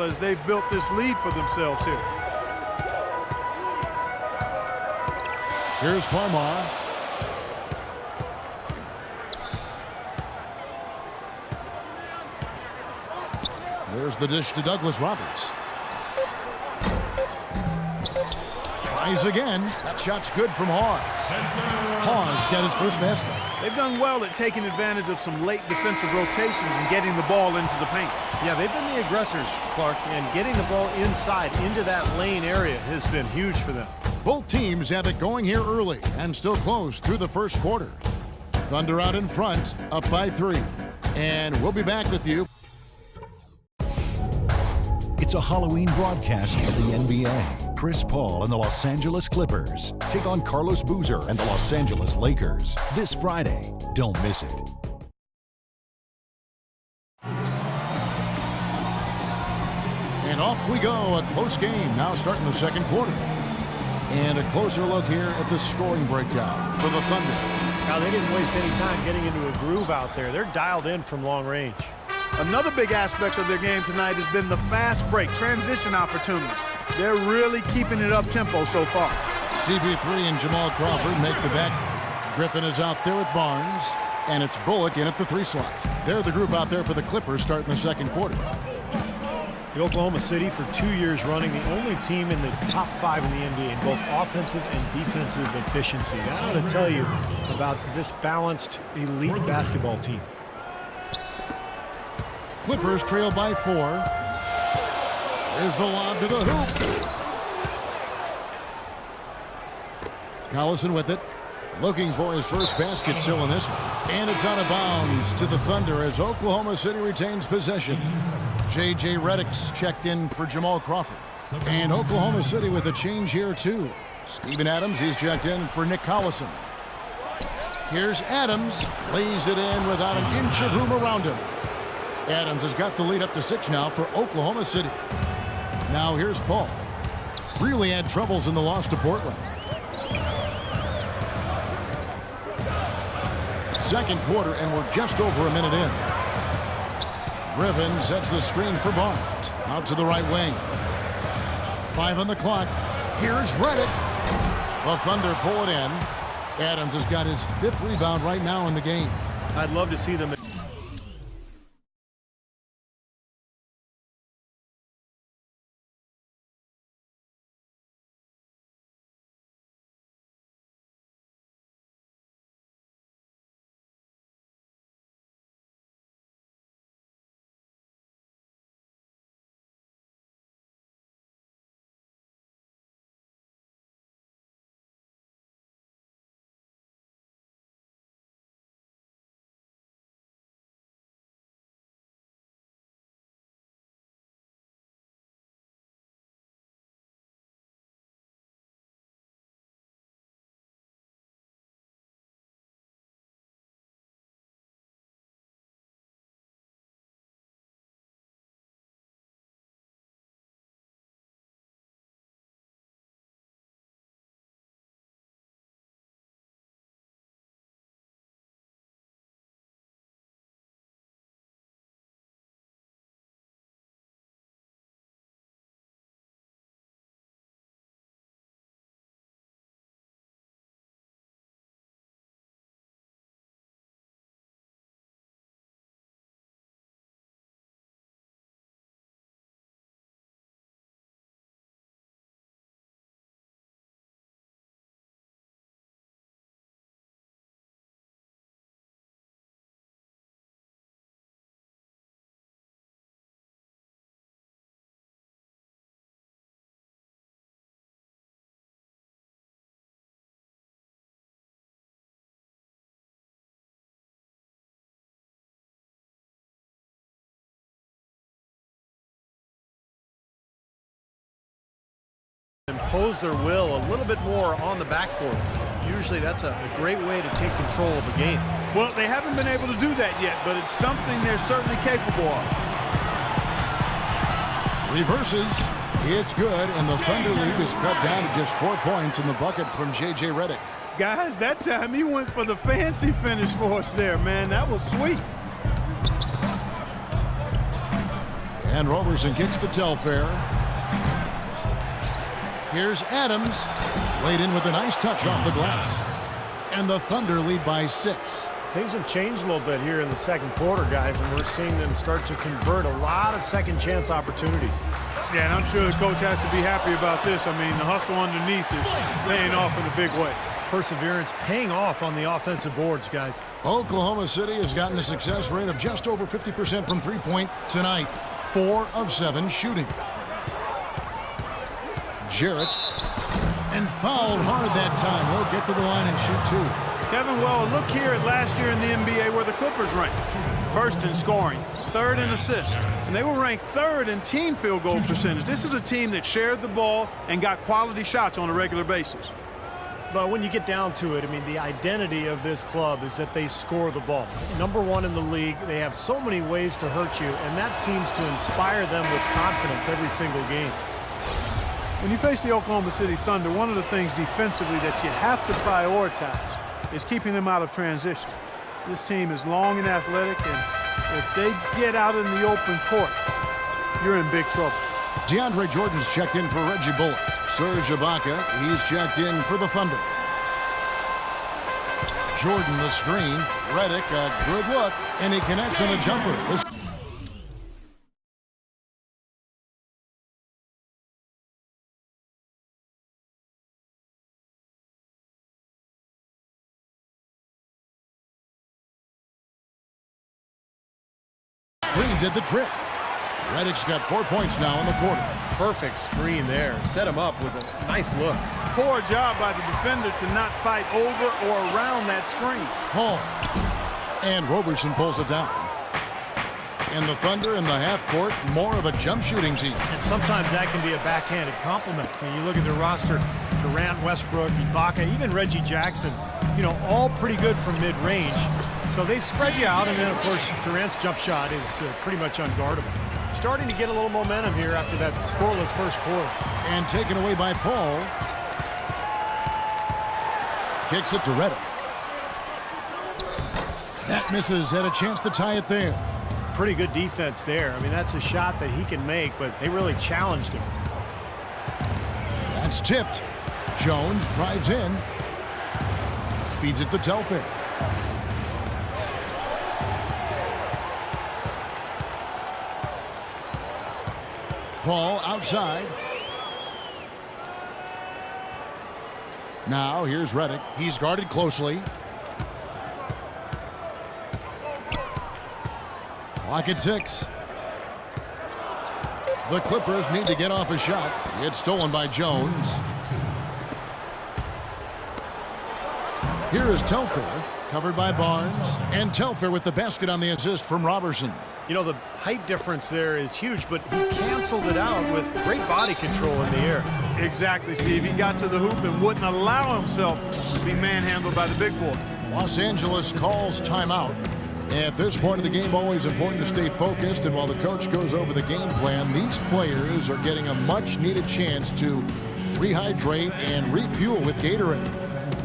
as they've built this lead for themselves here. Here's Farmar. There's the dish to Douglas Roberts. Tries again. That shot's good from Hawes. Hawes got his first basket. They've done well at taking advantage of some late defensive rotations and getting the ball into the paint. Yeah, they've been the aggressors, Clark, and getting the ball inside into that lane area has been huge for them. Both teams have it going here early and still close through the first quarter. Thunder out in front, up by 3. And we'll be back with you. It's a Halloween broadcast of the NBA. Chris Paul and the Los Angeles Clippers take on Carlos Boozer and the Los Angeles Lakers this Friday. Don't miss it. And off we go. A close game now starting the second quarter. And a closer look here at the scoring breakdown for the Thunder. Now, they didn't waste any time getting into a groove out there. They're dialed in from long range. Another big aspect of their game tonight has been the fast break, transition opportunity. They're really keeping it up tempo so far. CP3 and Jamal Crawford make the bet. Griffin is out there with Barnes, and it's Bullock in at the 3 slot. They're the group out there for the Clippers starting the second quarter. The Oklahoma City, for 2 years running, the only team in the top 5 in the NBA in both offensive and defensive efficiency. That ought to tell you about this balanced elite basketball team. Clippers trail by 4. There's the lob to the hoop. Collison with it. Looking for his first basket still in this one. And it's out of bounds to the Thunder as Oklahoma City retains possession. J.J. Redick's checked in for Jamal Crawford. And Oklahoma City with a change here too. Steven Adams, he's checked in for Nick Collison. Here's Adams. Lays it in without an inch of room around him. Adams has got the lead up to 6 now for Oklahoma City. Now here's Paul. Really had troubles in the loss to Portland. Second quarter, and we're just over a minute in. Griffin sets the screen for Barnes. Out to the right wing. 5 on the clock. Here's Redick. The Thunder pull it in. Adams has got his 5th rebound right now in the game. I'd love to see them. Impose their will a little bit more on the backboard. Usually that's a great way to take control of a game. Well, they haven't been able to do that yet, but it's something they're certainly capable of. Reverses. It's good, and the Thunder lead is cut down to just 4 points in the bucket from J.J. Redick. Guys, that time he went for the fancy finish for us there, man. That was sweet. And Roberson kicks to Telfair. Here's Adams. Laid in with a nice touch off the glass. And the Thunder lead by 6. Things have changed a little bit here in the second quarter, guys, and we're seeing them start to convert a lot of second chance opportunities. Yeah, and I'm sure the coach has to be happy about this. I mean, the hustle underneath is paying off in a big way. Perseverance paying off on the offensive boards, guys. Oklahoma City has gotten a success rate of just over 50% from three-point tonight. 4 of 7 shooting. Jarrett. And fouled hard that time. He'll get to the line and shoot 2. Kevin, well, look here at last year in the NBA where the Clippers ranked. First in scoring, third in assists. And they were ranked third in team field goal percentage. This is a team that shared the ball and got quality shots on a regular basis. But when you get down to it, I mean, the identity of this club is that they score the ball. Number 1 in the league. They have so many ways to hurt you, and that seems to inspire them with confidence every single game. When you face the Oklahoma City Thunder, one of the things defensively that you have to prioritize is keeping them out of transition. This team is long and athletic, and if they get out in the open court, you're in big trouble. DeAndre Jordan's checked in for Reggie Bullock. Serge Ibaka, he's checked in for the Thunder. Jordan the screen. Redick, a good look, and he connects on a jumper. Screen did the trick. Redick's got 4 points now in the quarter. Perfect screen there. Set him up with a nice look. Poor job by the defender to not fight over or around that screen. Hall. And Roberson pulls it down. And the Thunder in the half court, more of a jump shooting team. And sometimes that can be a backhanded compliment. When you look at their roster, Durant, Westbrook, Ibaka, even Reggie Jackson, you know, all pretty good from mid-range. So they spread you out, and then, of course, Durant's jump shot is pretty much unguardable. Starting to get a little momentum here after that scoreless first quarter. And taken away by Paul. Kicks it to Redick. That misses. Had a chance to tie it there. Pretty good defense there. I mean, that's a shot that he can make, but they really challenged him. That's tipped. Jones drives in. Feeds it to Telfair. Paul outside. Now here's Redick. He's guarded closely. Clock at 6. The Clippers need to get off a shot. It's stolen by Jones. Here is Telfair, covered by Barnes. And Telfair with the basket on the assist from Roberson. You know, the height difference there is huge, but he canceled it out with great body control in the air. Exactly, Steve. He got to the hoop and wouldn't allow himself to be manhandled by the big boy. Los Angeles calls timeout. At this point of the game, always important to stay focused, and while the coach goes over the game plan, these players are getting a much-needed chance to rehydrate and refuel with Gatorade.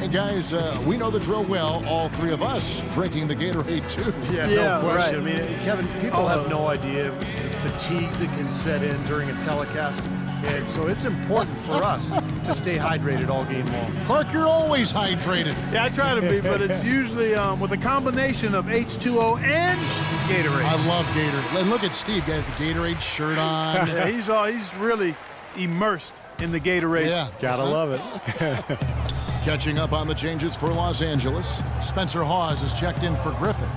And guys, we know the drill well, all 3 of us drinking the Gatorade too. Yeah, no question. Right. I mean, Kevin, people have no idea the fatigue that can set in during a telecast. And so it's important for us to stay hydrated all game long. Clark, you're always hydrated. Yeah, I try to be, but it's usually with a combination of H2O and Gatorade. I love Gatorade. And look at Steve, got the Gatorade shirt on. Yeah, he's really immersed in the Gatorade. Yeah, gotta love it. Catching up on the changes for Los Angeles. Spencer Hawes is checked in for Griffin.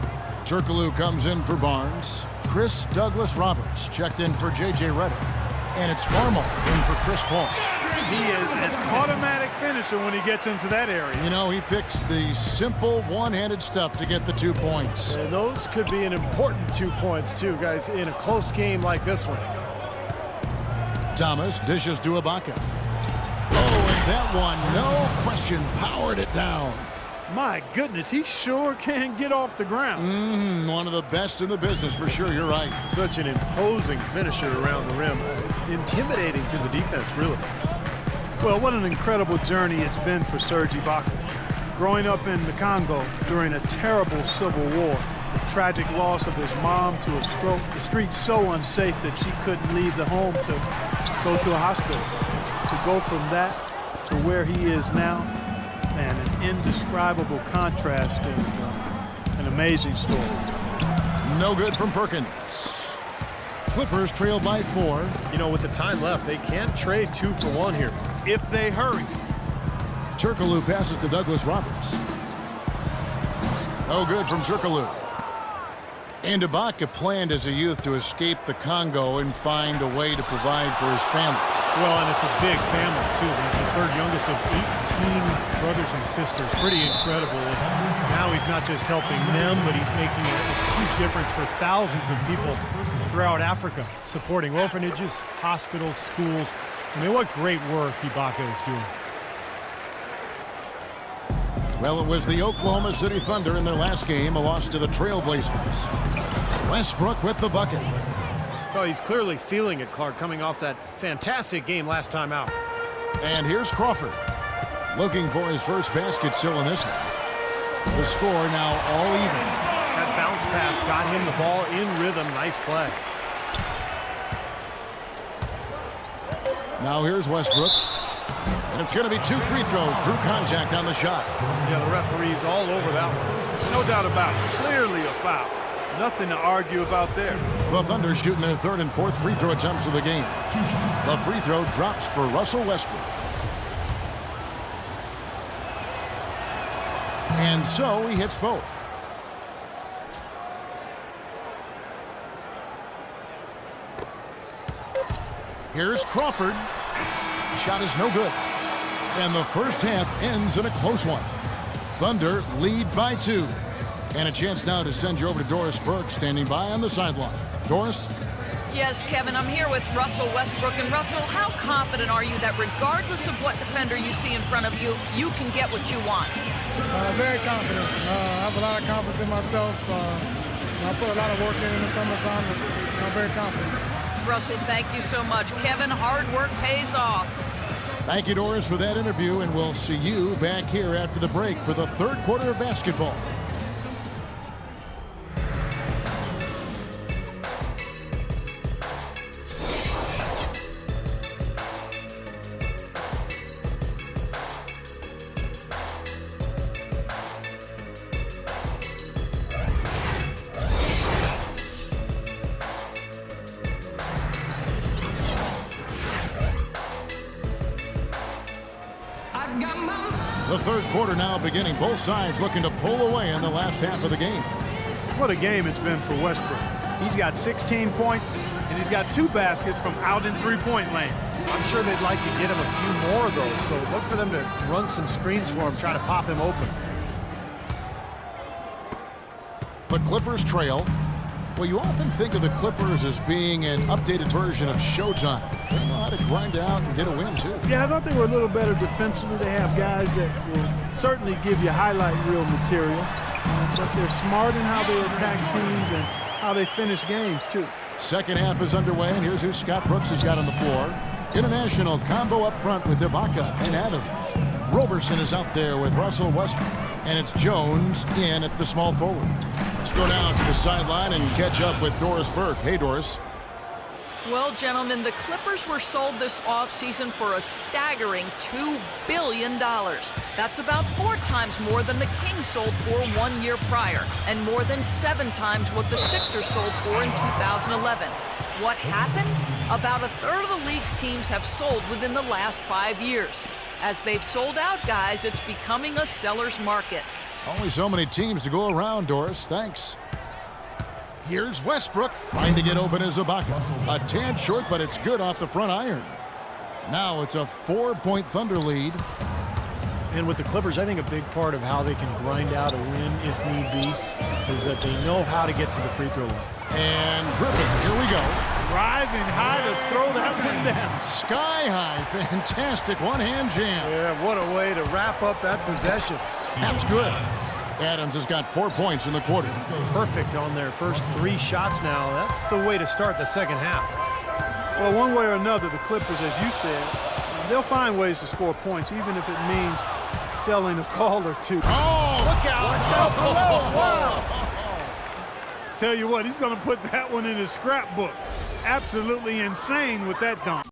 Turkoglu comes in for Barnes. Chris Douglas Roberts checked in for J.J. Redick. And it's Farmo in for Chris Paul. He is an automatic finisher when he gets into that area. You know, he picks the simple one-handed stuff to get the 2 points. And those could be an important 2 points, too, guys, in a close game like this one. Thomas dishes to Ibaka. Oh, and that one, no question, powered it down. My goodness, he sure can get off the ground. One of the best in the business, for sure, you're right. Such an imposing finisher around the rim. Intimidating to the defense, really. Well, what an incredible journey it's been for Serge Ibaka. Growing up in the Congo during a terrible civil war, the tragic loss of his mom to a stroke. The street's so unsafe that she couldn't leave the home to go to a hospital. To go from that to where he is now, man, an indescribable contrast and an amazing story. No good from Perkins. Clippers trail by 4. You know, with the time left, they can't trade 2 for 1 here. If they hurry. Turkoglu passes to Douglas Roberts. No good from Turkoglu. And Ibaka planned as a youth to escape the Congo and find a way to provide for his family. Well, and it's a big family, too. He's the third youngest of 18 brothers and sisters. Pretty incredible. And now he's not just helping them, but he's making a huge difference for thousands of people throughout Africa, supporting orphanages, hospitals, schools. I mean, what great work Ibaka is doing. Well, it was the Oklahoma City Thunder in their last game, a loss to the Trailblazers. Westbrook with the bucket. Well, he's clearly feeling it, Clark, coming off that fantastic game last time out. And here's Crawford, looking for his first basket still in this one. The score now all even. That bounce pass got him the ball in rhythm. Nice play. Now here's Westbrook. And it's going to be 2 free throws. Drew contact on the shot. Yeah, the referee's all over that one. No doubt about it. Clearly a foul. Nothing to argue about there. The Thunder shooting their 3rd and 4th free throw attempts of the game. The free throw drops for Russell Westbrook. And so he hits both. Here's Crawford. Shot is no good. And the first half ends in a close one. Thunder lead by 2. And a chance now to send you over to Doris Burke, standing by on the sideline. Doris? Yes, Kevin, I'm here with Russell Westbrook. And Russell, how confident are you that regardless of what defender you see in front of you, you can get what you want? Very confident. I have a lot of confidence in myself. I put a lot of work in the summertime. I'm very confident. Russell, thank you so much. Kevin, hard work pays off. Thank you, Doris, for that interview, and we'll see you back here after the break for the 3rd quarter of basketball. The 3rd quarter now beginning. Both sides looking to pull away in the last half of the game. What a game it's been for Westbrook. He's got 16 points, and he's got 2 baskets from out in three-point lane. I'm sure they'd like to get him a few more of those, so look for them to run some screens for him, try to pop him open. The Clippers trail. Well, you often think of the Clippers as being an updated version of Showtime. They know how to grind out and get a win, too. Yeah, I thought they were a little better defensively. They have guys that will certainly give you highlight reel material, but they're smart in how they attack teams and how they finish games, too. Second half is underway, and here's who Scott Brooks has got on the floor. International combo up front with Ibaka and Adams. Roberson is out there with Russell Westbrook, and it's Jones in at the small forward. Let's go down to the sideline and catch up with Doris Burke. Hey, Doris. Well, gentlemen, the Clippers were sold this offseason for a staggering $2 billion. That's about 4 times more than the Kings sold for 1 year prior, and more than 7 times what the Sixers sold for in 2011. What happened? About a third of the league's teams have sold within the last 5 years. As they've sold out, guys, it's becoming a seller's market. Only so many teams to go around, Doris. Thanks. Here's Westbrook trying to get open as Ibaka. A tad short, but it's good off the front iron. Now it's a 4-point Thunder lead. And with the Clippers, I think a big part of how they can grind out a win if need be is that they know how to get to the free throw line. And Griffin, here we go. Rising high to throw that one down. Sky high, fantastic one-hand jam. Yeah, what a way to wrap up that possession. That's good. Adams has got 4 points in the quarter. Perfect on their first 3 shots now. That's the way to start the second half. Well, one way or another, the Clippers, as you said, they'll find ways to score points, even if it means selling a call or two. Oh, Look out! Oh, Tell you what, he's going to put that one in his scrapbook. Absolutely insane with that dunk.